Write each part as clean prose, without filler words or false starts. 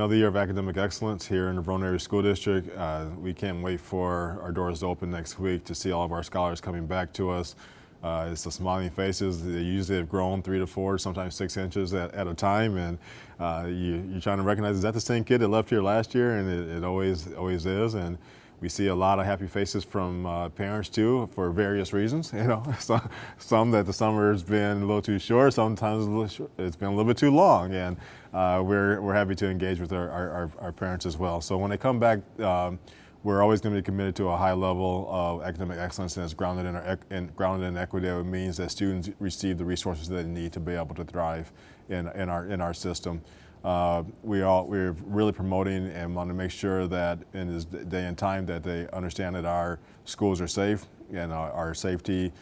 another year of academic excellence here in the Verona Area School District. We can't wait for our doors to open next week to see all of our scholars coming back to us. It's the smiling faces. They usually have grown 3 to 4, sometimes 6 inches at a time, and you're trying to recognize, is that the same kid that left here last year? And it always is. And we see a lot of happy faces from parents too, for various reasons. You know, some that the summer has been a little too short, sometimes it's been a little bit too long, and we're happy to engage with our parents as well. So when they come back, we're always going to be committed to a high level of academic excellence, and it's grounded in equity. It means that students receive the resources that they need to be able to thrive in our system. We're really promoting and want to make sure that in this day and time that they understand that our schools are safe, and our safety,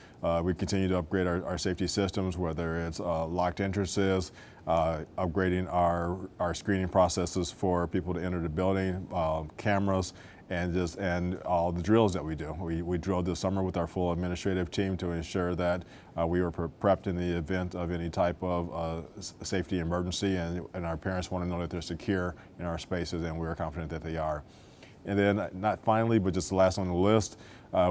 we continue to upgrade our safety systems, whether it's locked entrances, upgrading our screening processes for people to enter the building, cameras, and all the drills that we do. We drilled this summer with our full administrative team to ensure that we were prepped in the event of any type of safety emergency, and our parents want to know that they're secure in our spaces, and we're confident that they are. And then, not finally, but just the last on the list,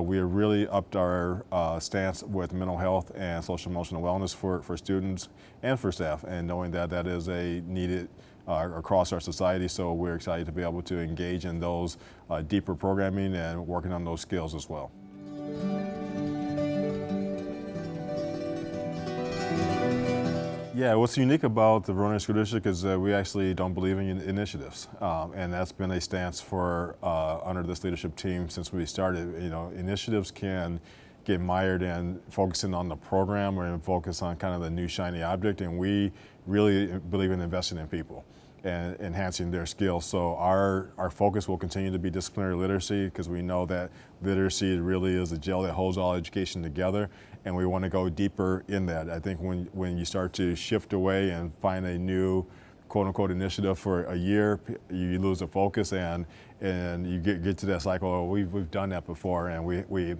we have really upped our stance with mental health and social emotional wellness for students and for staff, and knowing that that is a needed across our society. So we're excited to be able to engage in those deeper programming and working on those skills as well. Yeah, what's unique about the Verona School District is that we actually don't believe in initiatives, and that's been a stance for under this leadership team since we started. You know, initiatives can get mired in focusing on the program or focus on kind of the new shiny object, and we really believe in investing in people and enhancing their skills. So our focus will continue to be disciplinary literacy, because we know that literacy really is the gel that holds all education together, and we want to go deeper in that. I think when you start to shift away and find a new quote-unquote initiative for a year, you lose the focus, and you get to that cycle. Oh, we've done that before, and we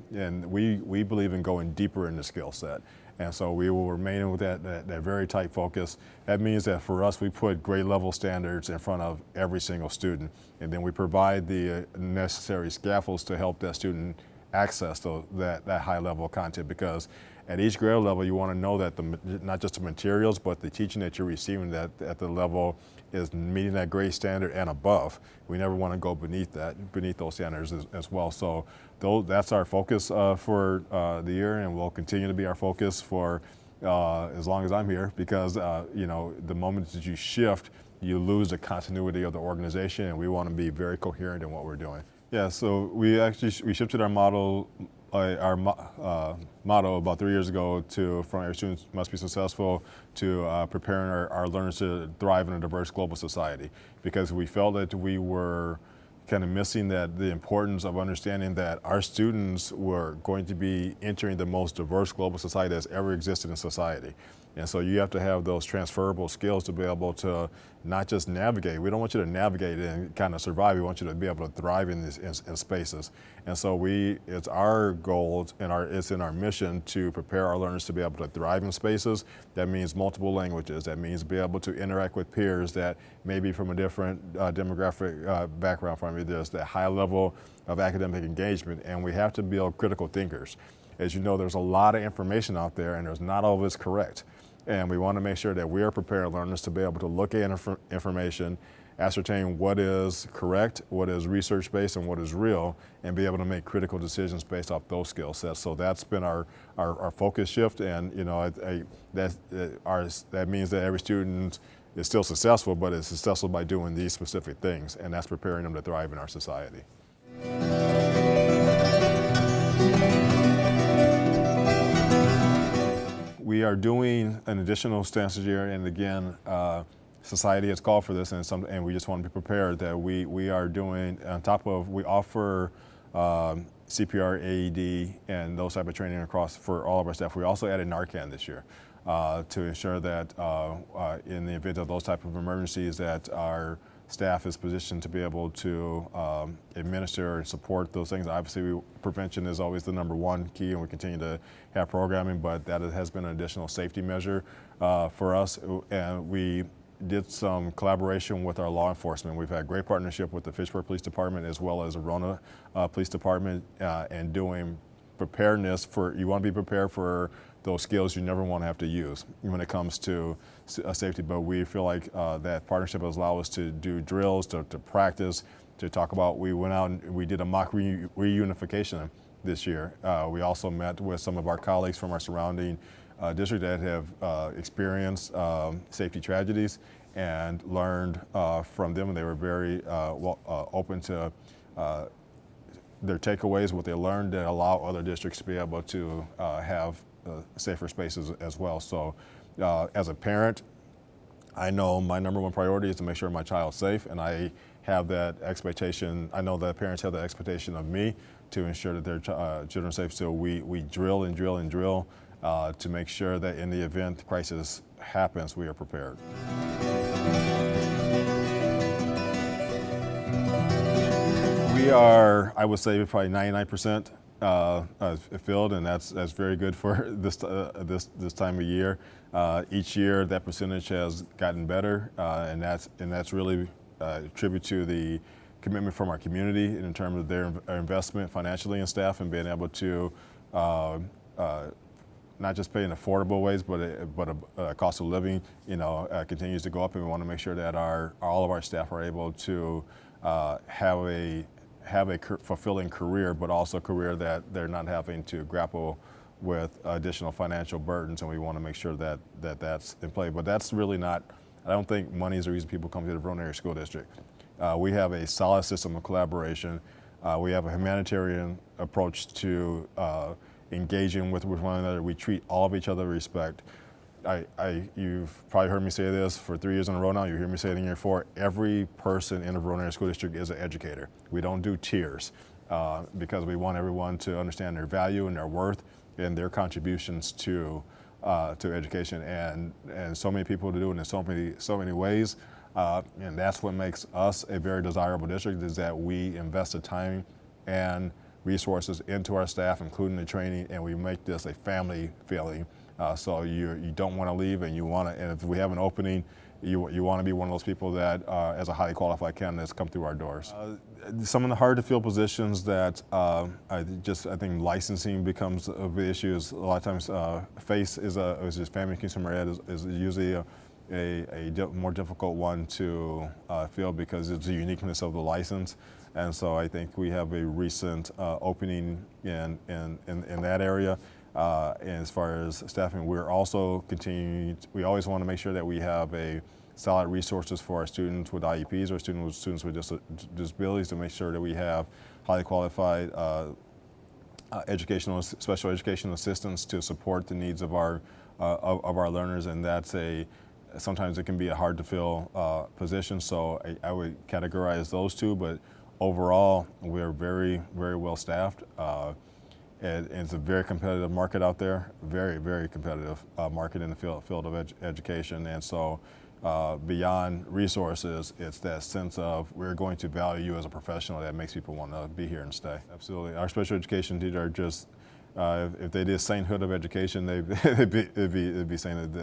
believe in going deeper in the skill set. And so we will remain with that very tight focus. That means that for us, we put grade level standards in front of every single student, and then we provide the necessary scaffolds to help that student access that high level content, because at each grade level you want to know that not just the materials, but the teaching that you're receiving that at the level is meeting that grade standard and above. We never want to go beneath those standards as well. So that's our focus for the year, and will continue to be our focus for as long as I'm here, because you know, the moment that you shift, you lose the continuity of the organization, and we want to be very coherent in what we're doing. Yeah, so we shifted our motto about 3 years ago from our students must be successful to preparing our learners to thrive in a diverse global society, because we felt that we were kind of missing the importance of understanding that our students were going to be entering the most diverse global society that's ever existed in society. And so you have to have those transferable skills to be able to not just navigate. We don't want you to navigate and kind of survive. We want you to be able to thrive in these in spaces. And so it's our goal, and it's in our mission to prepare our learners to be able to thrive in spaces. That means multiple languages. That means be able to interact with peers that may be from a different demographic background from you. There's that high level of academic engagement, and we have to build critical thinkers. As you know, there's a lot of information out there, and there's not all of it's correct. And we want to make sure that we are preparing learners to be able to look at information, ascertain what is correct, what is research-based, and what is real, and be able to make critical decisions based off those skill sets. So that's been our focus shift, and you know, that means that every student is still successful, but is successful by doing these specific things, and that's preparing them to thrive in our society. We are doing an additional stance this year, and again, society has called for this, and we just want to be prepared that we are doing, on top of, we offer CPR, AED, and those type of training across for all of our staff. We also added Narcan this year to ensure that in the event of those type of emergencies, that our staff is positioned to be able to administer and support those things. Obviously, prevention is always the #1 key, and we continue to have programming, but that has been an additional safety measure for us. And we did some collaboration with our law enforcement. We've had great partnership with the Fitchburg Police Department as well as the Verona Police Department, and doing preparedness for, you want to be prepared for those skills you never want to have to use when it comes to safety. But we feel like that partnership has allowed us to do drills, to practice, to talk about. We went out and we did a mock reunification this year. We also met with some of our colleagues from our surrounding district that have experienced safety tragedies, and learned from them. And they were very open to their takeaways, what they learned, that allow other districts to be able to have safer spaces as well. So as a parent, I know my number one priority is to make sure my child's safe, and I have that expectation. I know that parents have that expectation of me to ensure that their children are safe. So we drill and drill and drill to make sure that in the event the crisis happens, we are prepared. We are, I would say, probably 99% filled, and that's very good for this time of year. Each year, that percentage has gotten better, and that's really a tribute to the commitment from our community in terms of their investment financially in staff, and being able to not just pay in affordable ways, but a cost of living, continues to go up, and we want to make sure that all of our staff are able to have a fulfilling career, but also a career that they're not having to grapple with additional financial burdens, and we want to make sure that that's in play. But that's really not, I don't think money is the reason people come to the Verona Area School District. We have a solid system of collaboration. We have a humanitarian approach to engaging with one another. We treat all of each other with respect. You've probably heard me say this for 3 years in a row now. You hear me say it in year 4. Every person in the Verona Area School District is an educator. We don't do tiers because we want everyone to understand their value and their worth and their contributions to education. And so many people to do it in so many ways. And that's what makes us a very desirable district, is that we invest the time and resources into our staff, including the training, and we make this a family feeling. So you don't want to leave, and and if we have an opening, you want to be one of those people that, as a highly qualified candidate, come through our doors. Some of the hard to fill positions that I think licensing becomes a big issue. Is a lot of times FACE is just family consumer ed is usually a more difficult one to fill because it's the uniqueness of the license. And so I think we have a recent opening in that area. And as far as staffing, we're also continuing, we always want to make sure that we have a solid resources for our students with IEPs or students with disabilities, to make sure that we have highly qualified special educational assistants to support the needs of our learners. And that's sometimes it can be a hard to fill position. So I would categorize those two, but overall, we're very, very well staffed. And it's a very competitive market out there, very, very competitive market in the field of education. And so beyond resources, it's that sense of we're going to value you as a professional that makes people want to be here and stay. Absolutely. Our special education teachers are just, if they did sainthood of education, it'd be sainthood.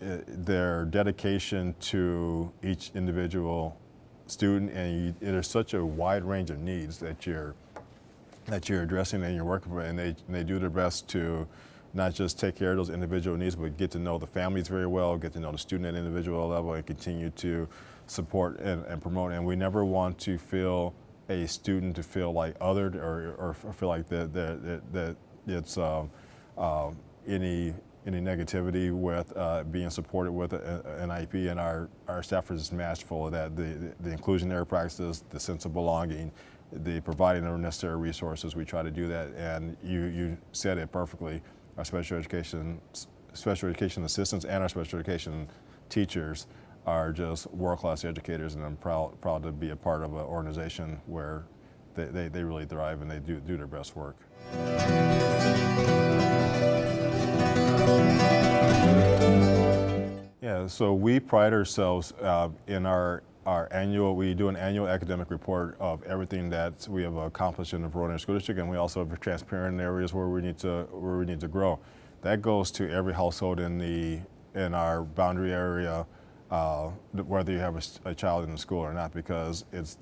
Their dedication to each individual student, and there's such a wide range of needs that you're addressing and you're working with, and they do their best to not just take care of those individual needs, but get to know the families very well, get to know the student at individual level, and continue to support and promote. And we never want to feel a student to feel like othered or feel like that it's any negativity with being supported with an IEP. And our staff is just matched full of that. The inclusionary practices, the sense of belonging, the providing the necessary resources. We try to do that, and you said it perfectly. Our special education assistants and our special education teachers are just world-class educators, and I'm proud to be a part of an organization where they really thrive and they do their best work. Yeah, so we pride ourselves in our annual, we do an annual academic report of everything that we have accomplished in the Verona Area School District, and we also have transparent areas where we need to grow. That goes to every household in the in our boundary area, whether you have a child in the school or not, because it's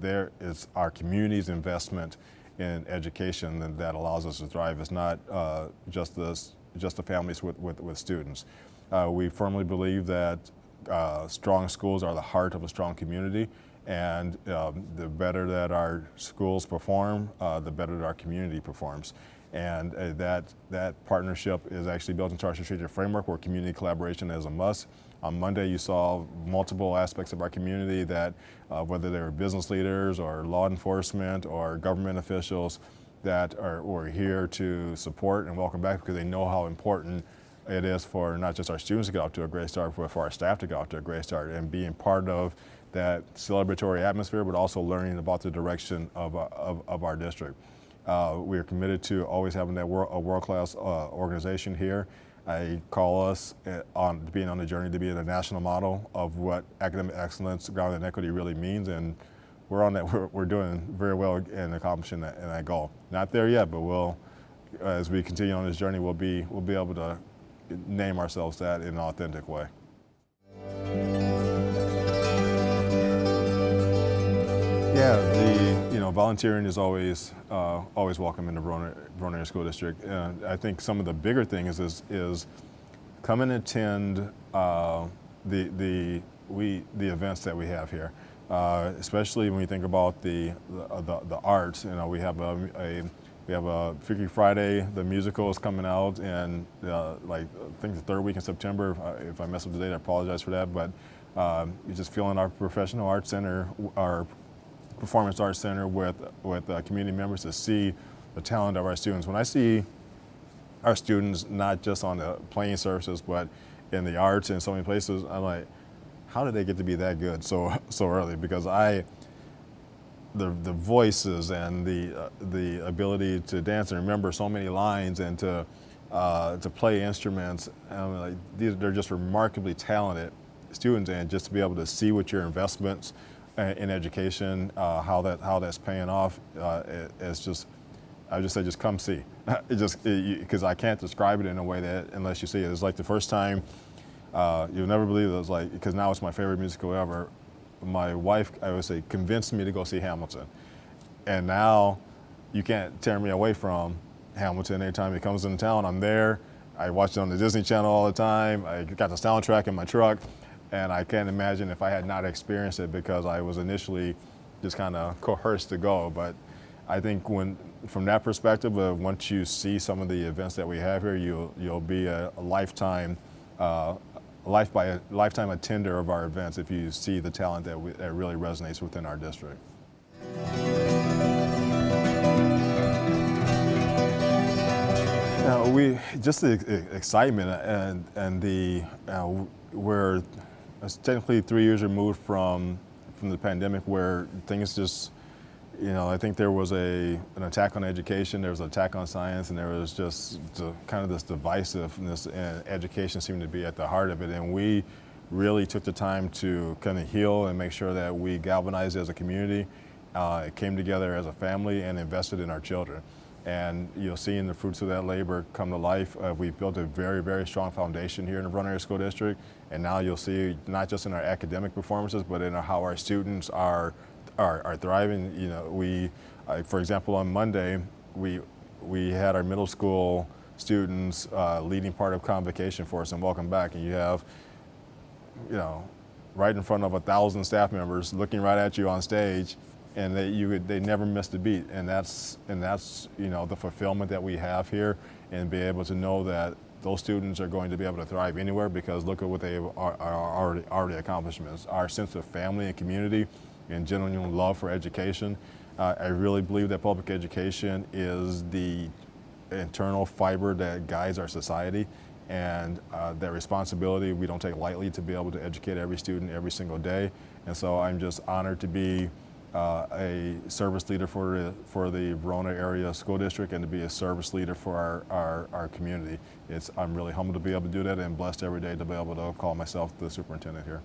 our community's investment in education that allows us to thrive. It's not just the families with students. We firmly believe that strong schools are the heart of a strong community, and the better that our schools perform, the better that our community performs. And that partnership is actually built into our strategic framework, where community collaboration is a must. On Monday, you saw multiple aspects of our community that, whether they were business leaders or law enforcement or government officials, that were here to support and welcome back, because they know how important it is for not just our students to get off to a great start, but for our staff to get off to a great start, and being part of that celebratory atmosphere, but also learning about the direction of our district. We are committed to always having a world-class organization here. I call us being on the journey to be a national model of what academic excellence, grounded in equity really means, and we're on that. We're doing very well in accomplishing that goal. Not there yet, but as we continue on this journey, we'll be able to name ourselves that in an authentic way. Yeah, volunteering is always welcome in the Verona Area School District. And I think some of the bigger things is come and attend the events that we have here, especially when we think about the arts. We have a Freaky Friday. The musical is coming out, and I think the third week in September. If I mess up the date, I apologize for that. But you just feeling our professional arts center, our Performance Arts Center with community members, to see the talent of our students. When I see our students not just on the playing surfaces, but in the arts and so many places, I'm like, how did they get to be that good so early? Because the voices and the ability to dance and remember so many lines and to play instruments, and they're just remarkably talented students, and just to be able to see what your investments in education, how that's paying off, it's just, I would just say, just come see. Because I can't describe it in a way that unless you see it. It's like the first time, you'll never believe it. It was like, because now it's my favorite musical ever. My wife, I would say, convinced me to go see Hamilton, and now you can't tear me away from Hamilton. Anytime it comes into town, I'm there. I watch it on the Disney Channel all the time. I got the soundtrack in my truck. And I can't imagine if I had not experienced it, because I was initially just kind of coerced to go. But I think from that perspective, once you see some of the events that we have here, you'll be a lifetime attender of our events if you see the talent that really resonates within our district. Just the excitement and we're technically 3 years removed from the pandemic, where things just, I think there was an attack on education, there was an attack on science, and there was just kind of this divisiveness, and education seemed to be at the heart of it. And we really took the time to kind of heal and make sure that we galvanized as a community, came together as a family, and invested in our children. And you'll see in the fruits of that labor come to life. We've built a very, very strong foundation here in the Verona Area School District, and now you'll see not just in our academic performances, but in how our students are thriving. For example, on Monday, we had our middle school students leading part of Convocation for us and Welcome Back, and you have, right in front of 1,000 staff members looking right at you on stage, and they never missed a beat, and that's the fulfillment that we have here, and be able to know that those students are going to be able to thrive anywhere, because look at what they are already accomplishments. Our sense of family and community and genuine love for education. I really believe that public education is the internal fiber that guides our society, and that responsibility we don't take lightly, to be able to educate every student every single day. And so I'm just honored to be a service leader for the Verona Area School District, and to be a service leader for our community. I'm really humbled to be able to do that, and blessed every day to be able to call myself the superintendent here.